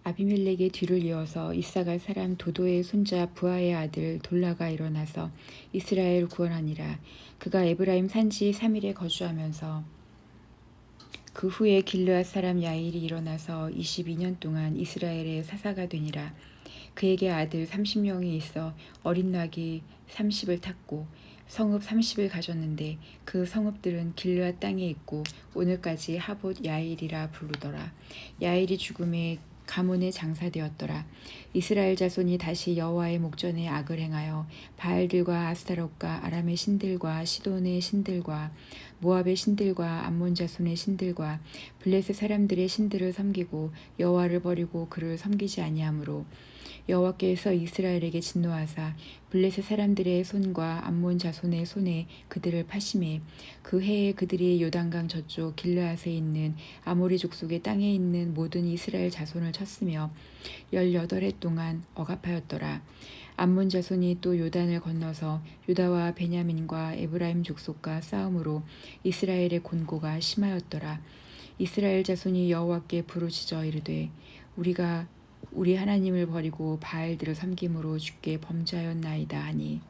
아비멜렉의 뒤를 이어서 이사갈 사람 도도의 손자 부하의 아들 돌라가 일어나서 이스라엘을 구원하니라. 그가 에브라임 산지 3일에 거주하면서 그 후에 길르앗 사람 야일이 일어나서 22년 동안 이스라엘의 사사가 되니라. 그에게 아들 30명이 있어 어린 낙이 30을 탔고 성읍 30을 가졌는데 그 성읍들은 길르앗 땅에 있고 오늘까지 하봇 야일이라 부르더라. 야일이 죽음에 가문의 장사되었더라. 이스라엘 자손이 다시 여호와의 목전에 악을 행하여 바알들과 아스타롯과 아람의 신들과 시돈의 신들과 모압의 신들과 암몬 자손의 신들과 블레셋 사람들의 신들을 섬기고 여호와를 버리고 그를 섬기지 아니하므로 여호와께서 이스라엘에게 진노하사 블레셋 사람들의 손과 암몬 자손의 손에 그들을 파심해 그 해에 그들이 요단강 저쪽 길르앗에 있는 아모리 족속의 땅에 있는 모든 이스라엘 자손을 쳤으며 18해 동안 억압하였더라. 암몬 자손이 또 요단을 건너서 유다와 베냐민과 에브라임 족속과 싸움으로 이스라엘의 곤고가 심하였더라. 이스라엘 자손이 여호와께 부르짖어 이르되 우리가 우리 하나님을 버리고 바알들을 섬김으로 주께 범죄하였나이다 하니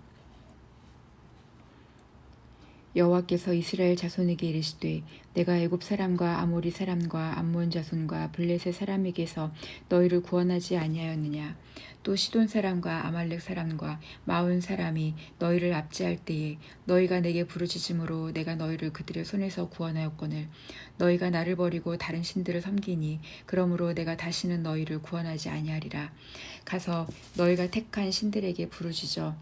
여호와께서 이스라엘 자손에게 이르시되 내가 애굽 사람과 아모리 사람과 암몬 자손과 블레셋 사람에게서 너희를 구원하지 아니하였느냐. 또 시돈 사람과 아말렉 사람과 마온 사람이 너희를 압제할 때에 너희가 내게 부르짖음으로 내가 너희를 그들의 손에서 구원하였거늘 너희가 나를 버리고 다른 신들을 섬기니 그러므로 내가 다시는 너희를 구원하지 아니하리라. 가서 너희가 택한 신들에게 부르짖어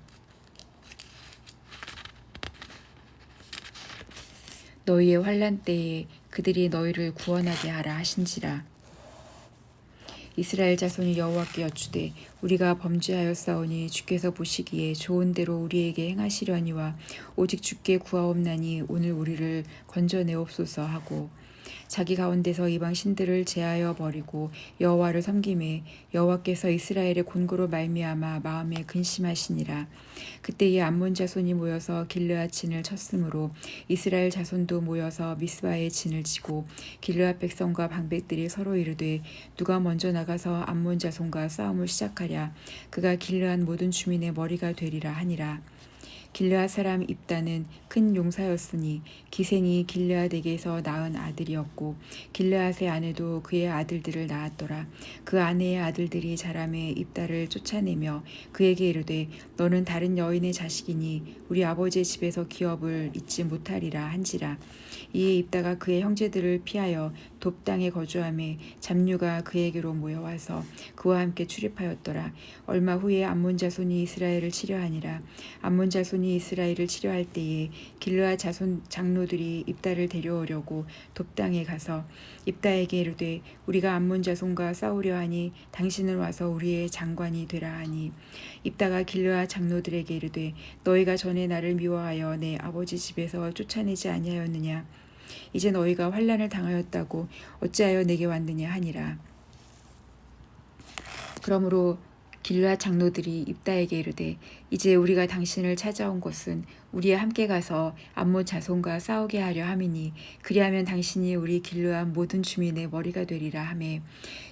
너희의 환난 때에 그들이 너희를 구원하게 하라 하신지라. 이스라엘 자손이 여호와께 여쭈되 우리가 범죄하였사오니 주께서 보시기에 좋은 대로 우리에게 행하시려니와 오직 주께 구하옵나니 오늘 우리를 건져내옵소서 하고 자기 가운데서 이방 신들을 제하여 버리고 여호와를 섬김에 여호와께서 이스라엘의 곤고로 말미암아 마음에 근심하시니라. 그때에 암몬 자손이 모여서 길르앗 진을 쳤으므로 이스라엘 자손도 모여서 미스바에 진을 치고 길르앗 백성과 방백들이 서로 이르되 누가 먼저 나가서 암몬 자손과 싸움을 시작하랴. 그가 길르앗 모든 주민의 머리가 되리라 하니라. 길르앗 사람 입다는 큰 용사였으니 기생이 길르앗에게서 낳은 아들이었고 길르앗의 아내도 그의 아들들을 낳았더라. 그 아내의 아들들이 자라매 입다를 쫓아내며 그에게 이르되 너는 다른 여인의 자식이니 우리 아버지의 집에서 기업을 잊지 못하리라 한지라. 이에 입다가 그의 형제들을 피하여 돕 땅에 거주하매 잡류가 그에게로 모여와서 그와 함께 출입하였더라. 얼마 후에 암몬 자손이 이스라엘을 치려하니라. 암몬 자손이 이스라엘을 치려할 때에 길르앗 자손 장로들이 입다를 데려오려고 돕 땅에 가서 입다에게 이르되 우리가 암몬 자손과 싸우려 하니 당신은 와서 우리의 장관이 되라 하니 입다가 길르앗 장로들에게 이르되 너희가 전에 나를 미워하여 내 아버지 집에서 쫓아내지 아니하였느냐. 이제 너희가 환난을 당하였다고 어찌하여 내게 왔느냐 하니라. 그러므로 길르앗 장로들이 입다에게 이르되 이제 우리가 당신을 찾아온 것은 우리와 함께 가서 암몬 자손과 싸우게 하려 함이니 그리하면 당신이 우리 길르앗 모든 주민의 머리가 되리라 하매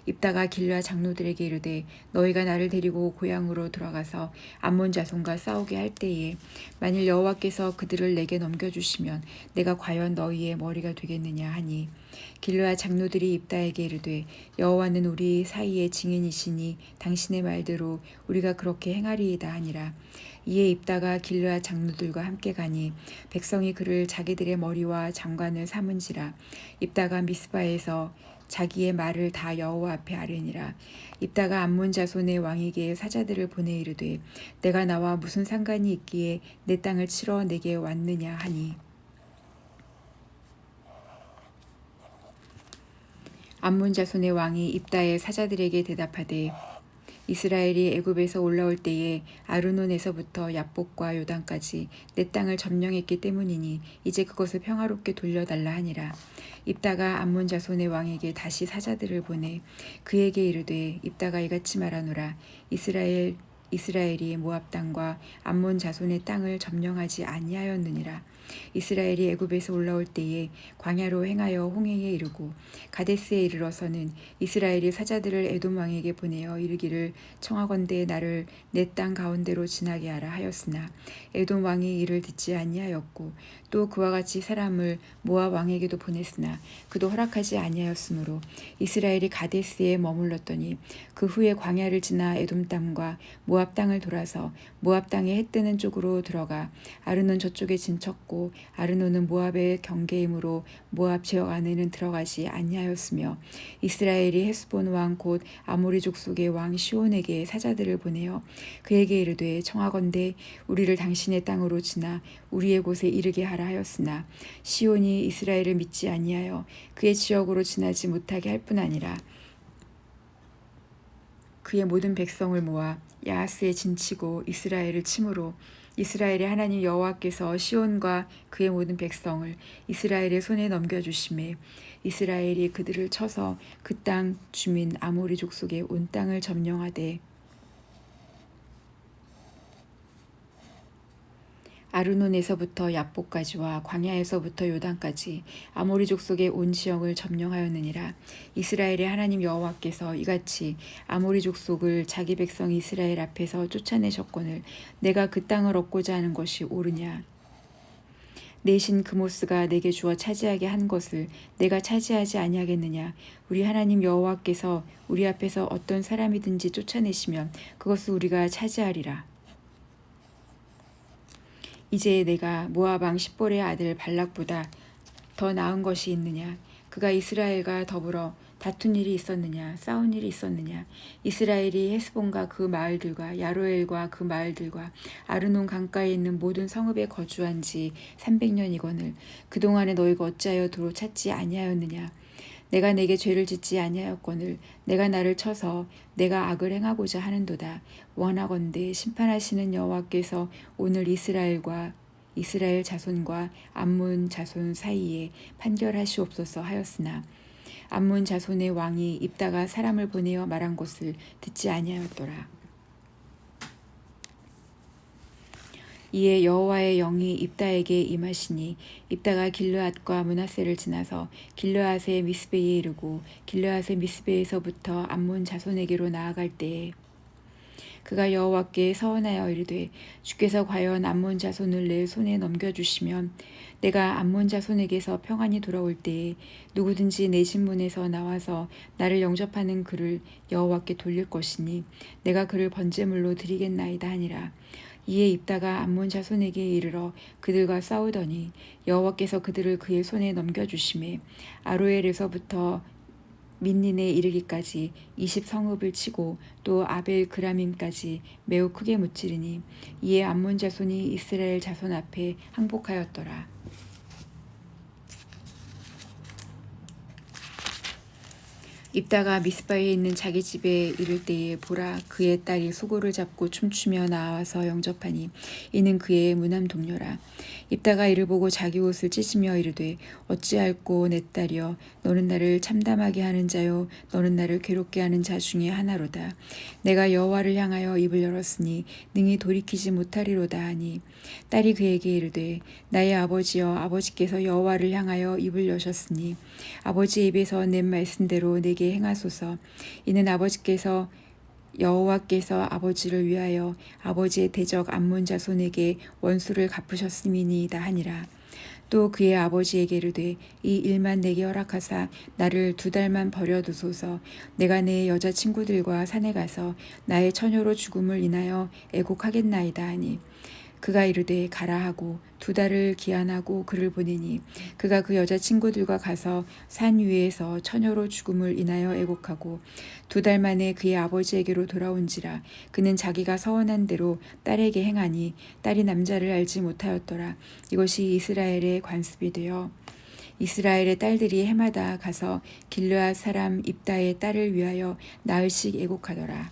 입다가 길르앗 장로들에게 이르되 너희가 나를 데리고 고향으로 돌아가서 암몬 자손과 싸우게 할 때에 만일 여호와께서 그들을 내게 넘겨주시면 내가 과연 너희의 머리가 되겠느냐 하니 길르앗 장로들이 입다에게 이르되 여호와는 우리 사이의 증인이시니 당신의 말대로 우리가 그렇게 행하리이다 하니라. 이에 입다가 길르앗 장로들과 함께 가니 백성이 그를 자기들의 머리와 장관을 삼은지라. 입다가 미스바에서 자기의 말을 다 여호와 앞에 아뢰니라. 입다가 암몬 자손의 왕에게 사자들을 보내 이르되 내가 나와 무슨 상관이 있기에 내 땅을 치러 내게 왔느냐 하니 암몬 자손의 왕이 입다의 사자들에게 대답하되 이스라엘이 애굽에서 올라올 때에 아르논에서부터 야복과 요단까지 내 땅을 점령했기 때문이니 이제 그것을 평화롭게 돌려달라 하니라. 입다가 암몬 자손의 왕에게 다시 사자들을 보내 그에게 이르되 입다가 이같이 말하노라. 이스라엘이 모압 땅과 암몬 자손의 땅을 점령하지 아니하였느니라. 이스라엘이 애굽에서 올라올 때에 광야로 행하여 홍해에 이르고 가데스에 이르러서는 이스라엘이 사자들을 에돔 왕에게 보내어 이르기를 청하건대 나를 내 땅 가운데로 지나게 하라 하였으나 에돔 왕이 이를 듣지 아니하였고 또 그와 같이 사람을 모압 왕에게도 보냈으나 그도 허락하지 아니하였으므로 이스라엘이 가데스에 머물렀더니 그 후에 광야를 지나 에돔 땅과 모압 땅을 돌아서 모압 땅에 해 뜨는 쪽으로 들어가 아르논 저쪽에 진쳤고 아르논은 모압의 경계이므로 모압 지역 안에는 들어가지 아니하였으며 이스라엘이 헤스본 왕 곧 아모리 족속의 왕 시온에게 사자들을 보내어 그에게 이르되 청하건대 우리를 당신의 땅으로 지나 우리의 곳에 이르게 하라 하였으나 시온이 이스라엘을 믿지 아니하여 그의 지역으로 지나지 못하게 할 뿐 아니라 그의 모든 백성을 모아 야하스에 진치고 이스라엘을 치므로 이스라엘의 하나님 여호와께서 시온과 그의 모든 백성을 이스라엘의 손에 넘겨주심에 이스라엘이 그들을 쳐서 그 땅 주민 아모리 족속의 온 땅을 점령하되 아르논에서부터 얍보까지와 광야에서부터 요단까지 아모리 족속의 온 지역을 점령하였느니라. 이스라엘의 하나님 여호와께서 이같이 아모리 족속을 자기 백성 이스라엘 앞에서 쫓아내셨거늘 내가 그 땅을 얻고자 하는 것이 옳으냐. 내 신 그모스가 내게 주어 차지하게 한 것을 내가 차지하지 아니하겠느냐. 우리 하나님 여호와께서 우리 앞에서 어떤 사람이든지 쫓아내시면 그것을 우리가 차지하리라. 이제 내가 모압 왕 십볼의 아들 발락보다 더 나은 것이 있느냐. 그가 이스라엘과 더불어 다툰 일이 있었느냐. 싸운 일이 있었느냐. 이스라엘이 헤스본과 그 마을들과 야로엘과 그 마을들과 아르논 강가에 있는 모든 성읍에 거주한 지 300년이거늘 그동안에 너희가 어찌하여 도로 찾지 아니하였느냐. 내가 내게 죄를 짓지 아니하였거늘 내가 나를 쳐서 내가 악을 행하고자 하는도다. 원하건대 심판하시는 여호와께서 오늘 이스라엘 자손과 암몬 자손 사이에 판결하시옵소서 하였으나 암몬 자손의 왕이 입다가 사람을 보내어 말한 것을 듣지 아니하였더라. 이에 여호와의 영이 입다에게 임하시니 입다가 길르앗과 므낫세를 지나서 길르앗의 미스베에 이르고 길르앗의 미스베에서부터 암몬 자손에게로 나아갈 때에 그가 여호와께 서원하여 이르되 주께서 과연 암몬 자손을 내 손에 넘겨주시면 내가 암몬 자손에게서 평안히 돌아올 때에 누구든지 내 신문에서 나와서 나를 영접하는 그를 여호와께 돌릴 것이니 내가 그를 번제물로 드리겠나이다 하니라. 이에 입다가 암몬 자손에게 이르러 그들과 싸우더니 여호와께서 그들을 그의 손에 넘겨주심에 아로엘에서부터 민닌에 이르기까지 20성읍을 치고 또 아벨 그라밈까지 매우 크게 무찌르니 이에 암몬 자손이 이스라엘 자손 앞에 항복하였더라. 입다가 미스바에 있는 자기 집에 이를 때에 보라 그의 딸이 수고를 잡고 춤추며 나와서 영접하니 이는 그의 무남 동료라. 입다가 이를 보고 자기 옷을 찢으며 이르되 어찌할꼬 내 딸이여 너는 나를 참담하게 하는 자요 너는 나를 괴롭게 하는 자 중에 하나로다. 내가 여호와를 향하여 입을 열었으니 능히 돌이키지 못하리로다 하니 딸이 그에게 이르되 나의 아버지여 아버지께서 여호와를 향하여 입을 여셨으니 아버지의 입에서 낸 말씀대로 내게 행하소서. 이는 여호와께서 아버지를 위하여 아버지의 대적 암몬 자손에게 원수를 갚으셨음이니이다 하니라. 또 그의 아버지에게 이르되 이 일만 내게 허락하사 나를 2달만 버려두소서. 내가 내 여자친구들과 산에 가서 나의 처녀로 죽음을 인하여 애곡하겠나이다 하니 그가 이르되 가라 하고 2달을 기한하고 그를 보내니 그가 그 여자친구들과 가서 산 위에서 처녀로 죽음을 인하여 애곡하고 2달 만에 그의 아버지에게로 돌아온지라. 그는 자기가 서원한 대로 딸에게 행하니 딸이 남자를 알지 못하였더라. 이것이 이스라엘의 관습이 되어 이스라엘의 딸들이 해마다 가서 길르앗 사람 입다의 딸을 위하여 나흘씩 애곡하더라.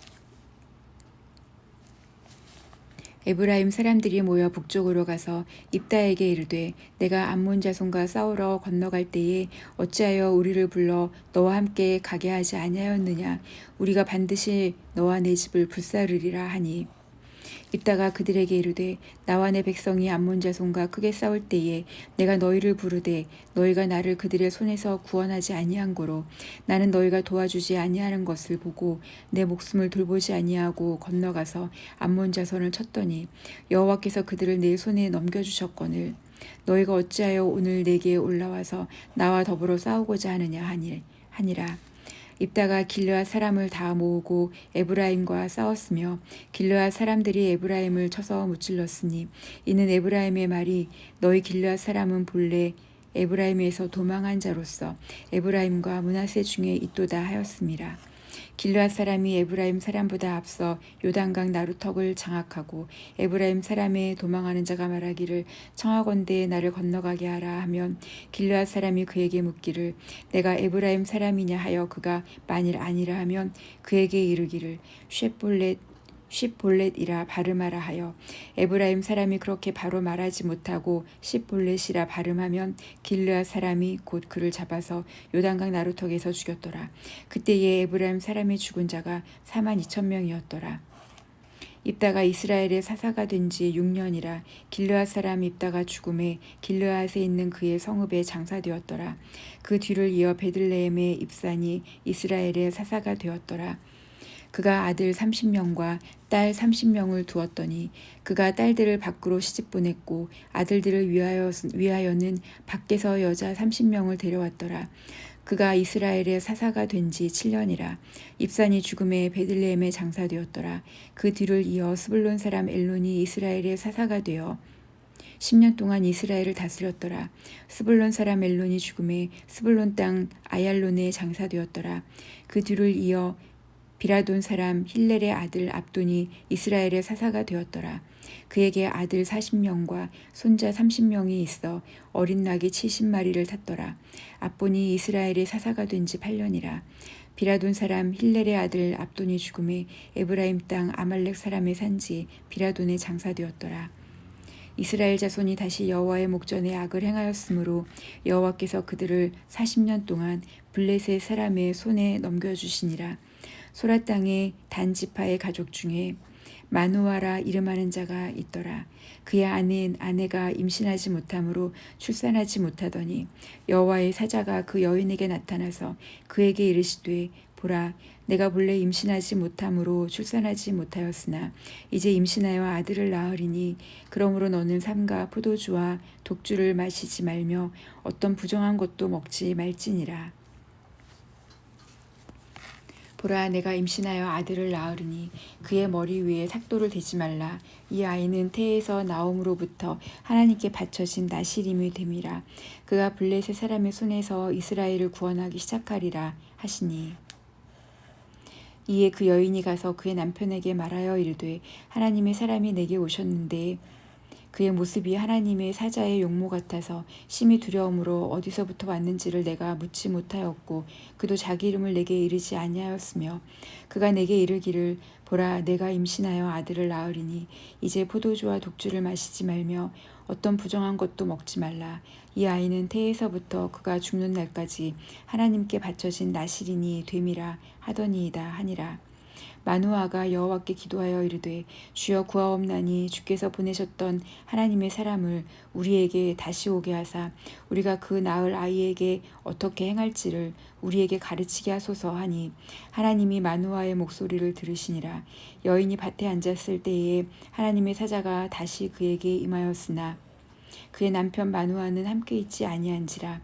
에브라임 사람들이 모여 북쪽으로 가서 입다에게 이르되 내가 암몬 자손과 싸우러 건너갈 때에 어찌하여 우리를 불러 너와 함께 가게 하지 아니하였느냐. 우리가 반드시 너와 내 집을 불사르리라 하니 입다가 그들에게 이르되 나와 내 백성이 암몬 자손과 크게 싸울 때에 내가 너희를 부르되 너희가 나를 그들의 손에서 구원하지 아니한 고로 나는 너희가 도와주지 아니하는 것을 보고 내 목숨을 돌보지 아니하고 건너가서 암몬 자손을 쳤더니 여호와께서 그들을 내 손에 넘겨주셨거늘 너희가 어찌하여 오늘 내게 올라와서 나와 더불어 싸우고자 하느냐 하니라. 입다가 길르앗 사람을 다 모으고 에브라임과 싸웠으며 길르앗 사람들이 에브라임을 쳐서 무찔렀으니 이는 에브라임의 말이 너희 길르앗 사람은 본래 에브라임에서 도망한 자로서 에브라임과 므낫세 중에 있도다 하였음이라. 길르앗 사람이 에브라임 사람보다 앞서 요단강 나루턱을 장악하고 에브라임 사람의 도망하는 자가 말하기를 청하건대 나를 건너가게 하라 하면 길르앗 사람이 그에게 묻기를 내가 에브라임 사람이냐 하여 그가 만일 아니라 하면 그에게 이르기를 쉿볼렛이라 발음하라 하여 에브라임 사람이 그렇게 바로 말하지 못하고 쉿볼렛이라 발음하면 길르앗 사람이 곧 그를 잡아서 요단강 나루턱에서 죽였더라. 그때에 에브라임 사람의 죽은 자가 42,000명이었더라. 입다가 이스라엘의 사사가 된 지 6년이라 길르앗 사람 입다가 죽음에 길르앗에 있는 그의 성읍에 장사되었더라. 그 뒤를 이어 베들레헴의 입산이 이스라엘의 사사가 되었더라. 그가 아들 30명과 딸 30명을 두었더니 그가 딸들을 밖으로 시집 보냈고 아들들을 위하여는 밖에서 여자 30명을 데려왔더라. 그가 이스라엘의 사사가 된 지 7년이라. 입산이 죽음에 베들레헴에 장사되었더라. 그 뒤를 이어 스불론 사람 엘론이 이스라엘의 사사가 되어 10년 동안 이스라엘을 다스렸더라. 스불론 사람 엘론이 죽음에 스불론 땅 아얄론에 장사되었더라. 그 뒤를 이어 비라돈 사람 힐렐의 아들 압돈이 이스라엘의 사사가 되었더라. 그에게 아들 40명과 손자 30명이 있어 어린 낙이 70마리를 탔더라. 압본이 이스라엘의 사사가 된 지 8년이라. 비라돈 사람 힐렐의 아들 압돈이 죽음에 에브라임 땅 아말렉 사람의 산지 비라돈에 장사되었더라. 이스라엘 자손이 다시 여호와의 목전에 악을 행하였으므로 여호와께서 그들을 40년 동안 블레셋 사람의 손에 넘겨주시니라. 소라 땅의 단 지파의 가족 중에 마누아라 이름하는 자가 있더라. 그의 아내가 임신하지 못함으로 출산하지 못하더니 여호와의 사자가 그 여인에게 나타나서 그에게 이르시되 보라 내가 본래 임신하지 못함으로 출산하지 못하였으나 이제 임신하여 아들을 낳으리니 그러므로 너는 삼가 포도주와 독주를 마시지 말며 어떤 부정한 것도 먹지 말지니라. 보라 내가 임신하여 아들을 낳으리니 그의 머리 위에 삭도를 대지 말라. 이 아이는 태에서 나옴으로부터 하나님께 바쳐진 나시림이 됨이라. 그가 블레셋 사람의 손에서 이스라엘을 구원하기 시작하리라 하시니 이에 그 여인이 가서 그의 남편에게 말하여 이르되 하나님의 사람이 내게 오셨는데 그의 모습이 하나님의 사자의 용모 같아서 심히 두려움으로 어디서부터 왔는지를 내가 묻지 못하였고 그도 자기 이름을 내게 이르지 아니하였으며 그가 내게 이르기를 보라 내가 임신하여 아들을 낳으리니 이제 포도주와 독주를 마시지 말며 어떤 부정한 것도 먹지 말라. 이 아이는 태에서부터 그가 죽는 날까지 하나님께 바쳐진 나시린이 됨이라 하더니이다 하니라. 마누아가 여호와께 기도하여 이르되 주여 구하옵나니 주께서 보내셨던 하나님의 사람을 우리에게 다시 오게 하사 우리가 그 낳을 아이에게 어떻게 행할지를 우리에게 가르치게 하소서 하니 하나님이 마누아의 목소리를 들으시니라. 여인이 밭에 앉았을 때에 하나님의 사자가 다시 그에게 임하였으나 그의 남편 마누아는 함께 있지 아니한지라.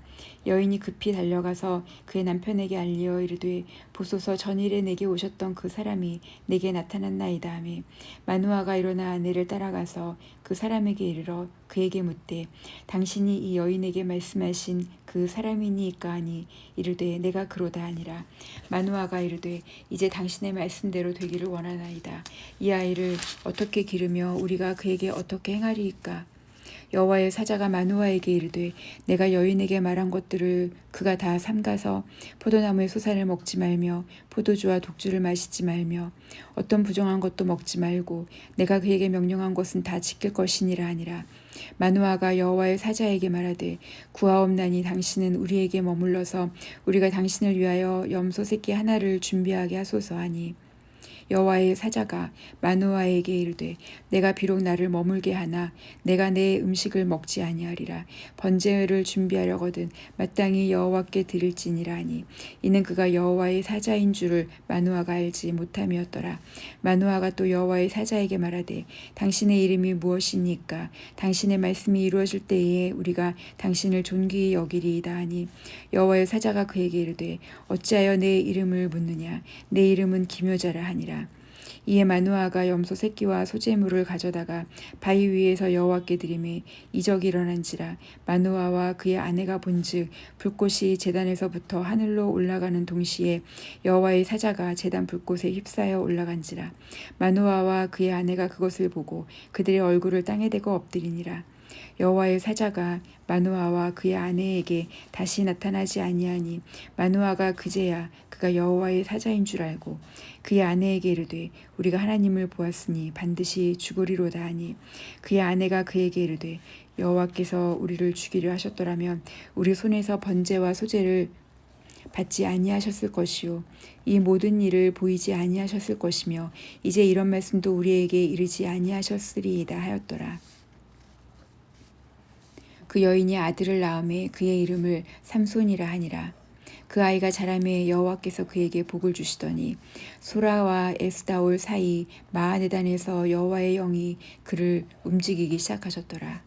여인이 급히 달려가서 그의 남편에게 알리어 이르되 보소서 전일에 내게 오셨던 그 사람이 내게 나타났나이다 하매 마누아가 일어나 아내를 따라가서 그 사람에게 이르러 그에게 묻되 당신이 이 여인에게 말씀하신 그 사람이니까 하니 이르되 내가 그로다 하니라. 마누아가 이르되 이제 당신의 말씀대로 되기를 원하나이다. 이 아이를 어떻게 기르며 우리가 그에게 어떻게 행하리이까. 여호와의 사자가 마누아에게 이르되 내가 여인에게 말한 것들을 그가 다 삼가서 포도나무의 소산을 먹지 말며 포도주와 독주를 마시지 말며 어떤 부정한 것도 먹지 말고 내가 그에게 명령한 것은 다 지킬 것이니라 하니라. 마누아가 여호와의 사자에게 말하되 구하옵나니 당신은 우리에게 머물러서 우리가 당신을 위하여 염소 새끼 하나를 준비하게 하소서 하니 여호와의 사자가 마누아에게 이르되 내가 비록 나를 머물게 하나 내가 내 음식을 먹지 아니하리라. 번제를 준비하려거든 마땅히 여호와께 드릴지니라 하니 이는 그가 여호와의 사자인 줄을 마누아가 알지 못함이었더라. 마누아가 또 여호와의 사자에게 말하되 당신의 이름이 무엇이니까 당신의 말씀이 이루어질 때에 우리가 당신을 존귀히 여기리이다 하니 여호와의 사자가 그에게 이르되 어찌하여 내 이름을 묻느냐 내 이름은 기묘자라 하니라. 이에 마누아가 염소 새끼와 소재물을 가져다가 바위 위에서 여호와께 드리매 이적이 일어난지라. 마누아와 그의 아내가 본즉 불꽃이 제단에서부터 하늘로 올라가는 동시에 여호와의 사자가 제단 불꽃에 휩싸여 올라간지라. 마누아와 그의 아내가 그것을 보고 그들의 얼굴을 땅에 대고 엎드리니라. 여호와의 사자가 마누아와 그의 아내에게 다시 나타나지 아니하니 마누아가 그제야 그가 여호와의 사자인 줄 알고 그의 아내에게 이르되 우리가 하나님을 보았으니 반드시 죽으리로다 하니 그의 아내가 그에게 이르되 여호와께서 우리를 죽이려 하셨더라면 우리 손에서 번제와 소제를 받지 아니하셨을 것이요 이 모든 일을 보이지 아니하셨을 것이며 이제 이런 말씀도 우리에게 이르지 아니하셨으리이다 하였더라. 그 여인이 아들을 낳음에 그의 이름을 삼손이라 하니라. 그 아이가 자라매 여호와께서 그에게 복을 주시더니 소라와 에스다올 사이 마하네단에서 여호와의 영이 그를 움직이기 시작하셨더라.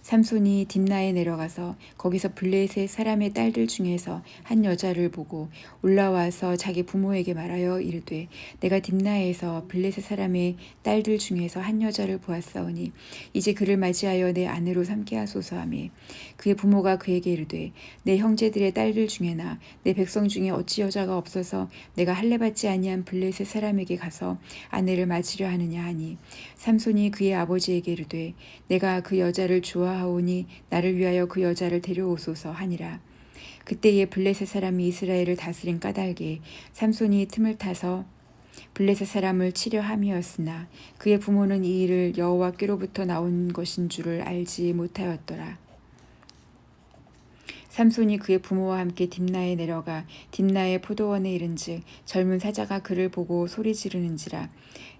삼손이 딥나에 내려가서 거기서 블레셋 사람의 딸들 중에서 한 여자를 보고 올라와서 자기 부모에게 말하여 이르되 내가 딥나에서 블레셋 사람의 딸들 중에서 한 여자를 보았사오니 이제 그를 맞이하여 내 아내로 삼게 하소서 하며 그의 부모가 그에게 이르되 내 형제들의 딸들 중에나 내 백성 중에 어찌 여자가 없어서 내가 할례받지 아니한 블레셋 사람에게 가서 아내를 맞으려 하느냐 하니 삼손이 그의 아버지에게 이르되 내가 그 여자를 좋아하오니 나를 위하여 그 여자를 데려오소서 하니라. 그때에 블레셋 사람이 이스라엘을 다스린 까닭에 삼손이 틈을 타서 블레셋 사람을 치려 함이었으나 그의 부모는 이 일을 여호와께로부터 나온 것인 줄을 알지 못하였더라. 삼손이 그의 부모와 함께 딥나에 내려가 딥나의 포도원에 이른즉 젊은 사자가 그를 보고 소리 지르는지라.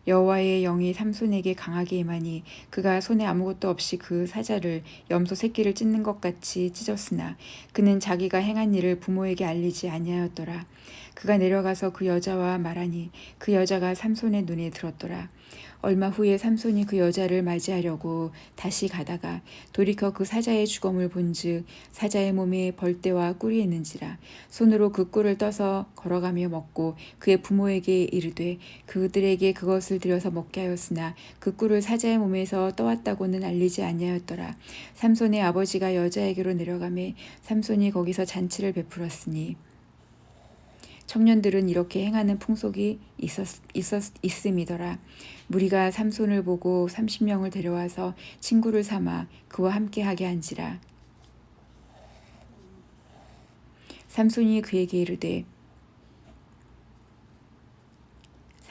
여호와의 영이 삼손에게 강하게 임하니 그가 손에 아무것도 없이 그 사자를 염소 새끼를 찢는 것 같이 찢었으나 그는 자기가 행한 일을 부모에게 알리지 아니하였더라. 그가 내려가서 그 여자와 말하니 그 여자가 삼손의 눈에 들었더라. 얼마 후에 삼손이 그 여자를 맞이하려고 다시 가다가 돌이켜 그 사자의 주검을 본즉 사자의 몸에 벌떼와 꿀이 있는지라. 손으로 그 꿀을 떠서 걸어가며 먹고 그의 부모에게 이르되 그들에게 그것을 들여서 먹게 하였으나 그 꿀을 사자의 몸에서 떠왔다고는 알리지 아니하였더라. 삼손의 아버지가 여자에게로 내려가매 삼손이 거기서 잔치를 베풀었으니 청년들은 이렇게 행하는 풍속이 있음이더라. 무리가 삼손을 보고 30명을 데려와서 친구를 삼아 그와 함께하게 한지라. 삼손이 그에게 이르되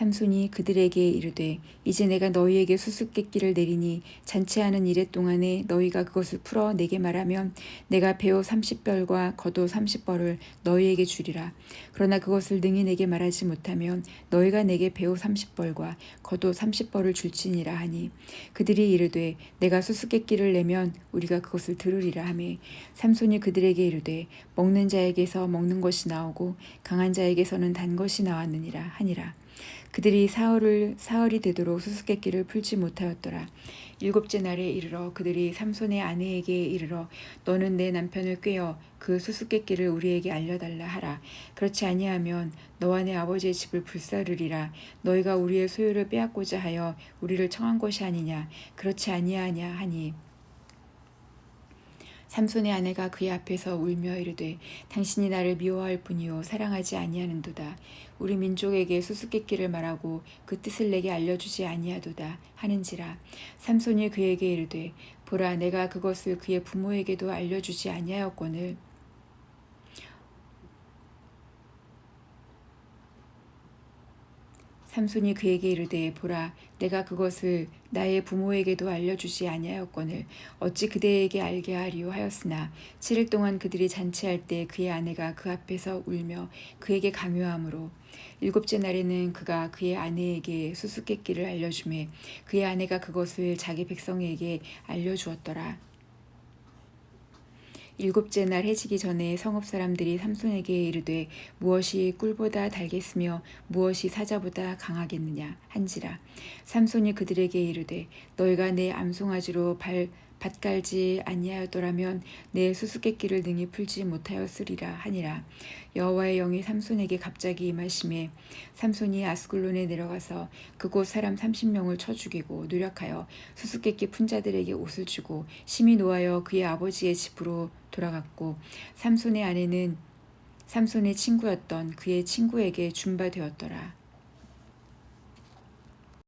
삼손이 그들에게 이르되 이제 내가 너희에게 수수께끼를 내리니 잔치하는 이래 동안에 너희가 그것을 풀어 내게 말하면 내가 배옷 30벌과 겉옷 30벌을 너희에게 주리라. 그러나 그것을 능히 내게 말하지 못하면 너희가 내게 배옷 30벌과 겉옷 30벌을 줄지니라 하니 그들이 이르되 내가 수수께끼를 내면 우리가 그것을 들으리라 하매 삼손이 그들에게 이르되 먹는 자에게서 먹는 것이 나오고 강한 자에게서는 단 것이 나왔느니라 하니라. 그들이 사흘이 되도록 수수께끼를 풀지 못하였더라. 일곱째 날에 이르러 그들이 삼손의 아내에게 이르러 너는 내 남편을 꾀어 그 수수께끼를 우리에게 알려달라 하라. 그렇지 아니하면 너와 내 아버지의 집을 불사르리라. 너희가 우리의 소유를 빼앗고자 하여 우리를 청한 것이 아니냐. 그렇지 아니하냐 하니 삼손의 아내가 그의 앞에서 울며 이르되 당신이 나를 미워할 뿐이요 사랑하지 아니하는도다. 우리 민족에게 수수께끼를 말하고 그 뜻을 내게 알려주지 아니하도다 하는지라. 삼손이 그에게 이르되 보라 내가 그것을 그의 부모에게도 알려주지 아니하였거늘 삼손이 그에게 이르되 보라 내가 그것을 나의 부모에게도 알려주지 아니하였거늘 어찌 그대에게 알게 하리요 하였으나 7일 동안 그들이 잔치할 때 그의 아내가 그 앞에서 울며 그에게 강요하므로 일곱째 날에는 그가 그의 아내에게 수수께끼를 알려주매 그의 아내가 그것을 자기 백성에게 알려주었더라. 일곱째 날 해지기 전에 성읍 사람들이 삼손에게 이르되 무엇이 꿀보다 달겠으며 무엇이 사자보다 강하겠느냐 한지라. 삼손이 그들에게 이르되 너희가 내 암송아지로 밭 갈지 아니하였더라면 내 수수께끼를 능히 풀지 못하였으리라 하니라. 여호와의 영이 삼손에게 갑자기 임하심에 삼손이 아스글론에 내려가서 그곳 사람 30명을 쳐 죽이고 노력하여 수수께끼 푼 자들에게 옷을 주고 심히 노하여 그의 아버지의 집으로 돌아갔고 삼손의 아내는 삼손의 친구였던 그의 친구에게 준바 되었더라.